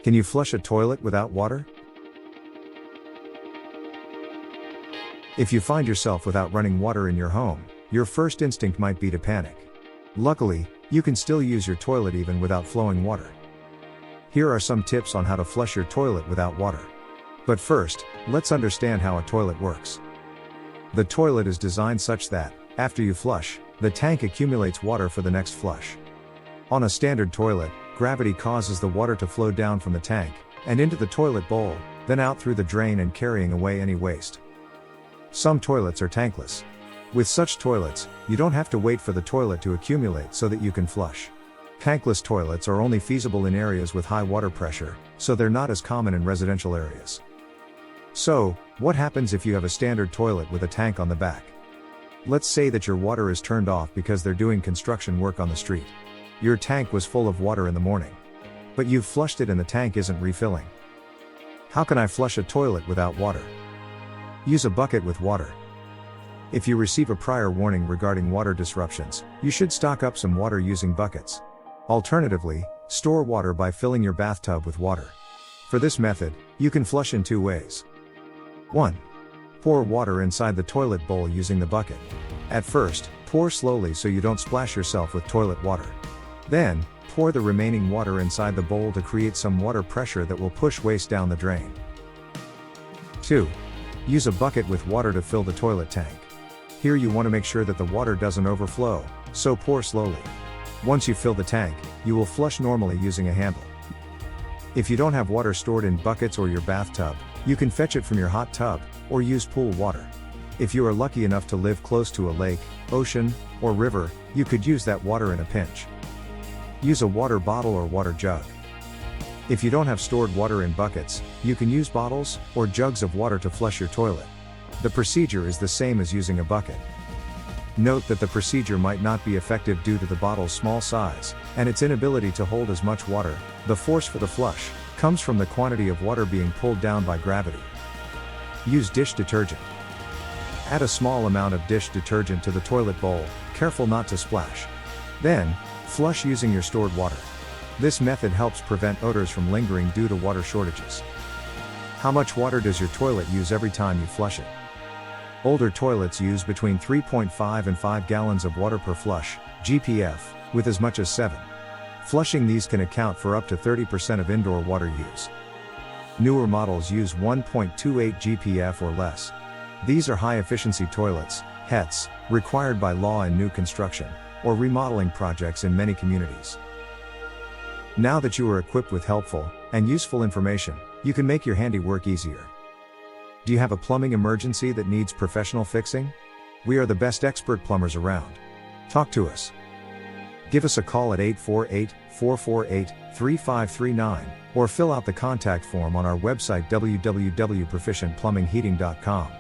Can you flush a toilet without water? If you find yourself without running water in your home, your first instinct might be to panic. Luckily, you can still use your toilet even without flowing water. Here are some tips on how to flush your toilet without water. But first, let's understand how a toilet works. The toilet is designed such that, after you flush, the tank accumulates water for the next flush. On a standard toilet, gravity causes the water to flow down from the tank, and into the toilet bowl, then out through the drain and carrying away any waste. Some toilets are tankless. With such toilets, you don't have to wait for the toilet to accumulate so that you can flush. Tankless toilets are only feasible in areas with high water pressure, so they're not as common in residential areas. So, what happens if you have a standard toilet with a tank on the back? Let's say that your water is turned off because they're doing construction work on the street. Your tank was full of water in the morning. But you've flushed it and the tank isn't refilling. How can I flush a toilet without water? Use a bucket with water. If you receive a prior warning regarding water disruptions, you should stock up some water using buckets. Alternatively, store water by filling your bathtub with water. For this method, you can flush in 2 ways. 1. Pour water inside the toilet bowl using the bucket. At first, pour slowly so you don't splash yourself with toilet water. Then, pour the remaining water inside the bowl to create some water pressure that will push waste down the drain. 2. Use a bucket with water to fill the toilet tank. Here you want to make sure that the water doesn't overflow, so pour slowly. Once you fill the tank, you will flush normally using a handle. If you don't have water stored in buckets or your bathtub, you can fetch it from your hot tub, or use pool water. If you are lucky enough to live close to a lake, ocean, or river, you could use that water in a pinch. Use a water bottle or water jug. If you don't have stored water in buckets, you can use bottles or jugs of water to flush your toilet. The procedure is the same as using a bucket. Note that the procedure might not be effective due to the bottle's small size, and its inability to hold as much water. The force for the flush comes from the quantity of water being pulled down by gravity. Use dish detergent. Add a small amount of dish detergent to the toilet bowl, careful not to splash. Then, flush using your stored water. This method helps prevent odors from lingering due to water shortages. How much water does your toilet use every time you flush it? Older toilets use between 3.5 and 5 gallons of water per flush, GPF, with as much as 7. Flushing these can account for up to 30% of indoor water use. Newer models use 1.28 GPF or less. These are high-efficiency toilets, HETs, required by law in new construction or remodeling projects in many communities. Now that you are equipped with helpful and useful information, you can make your handiwork easier. Do you have a plumbing emergency that needs professional fixing? We are the best expert plumbers around. Talk to us. Give us a call at 848-448-3539, or fill out the contact form on our website www.proficientplumbing&heatingbricknj.com.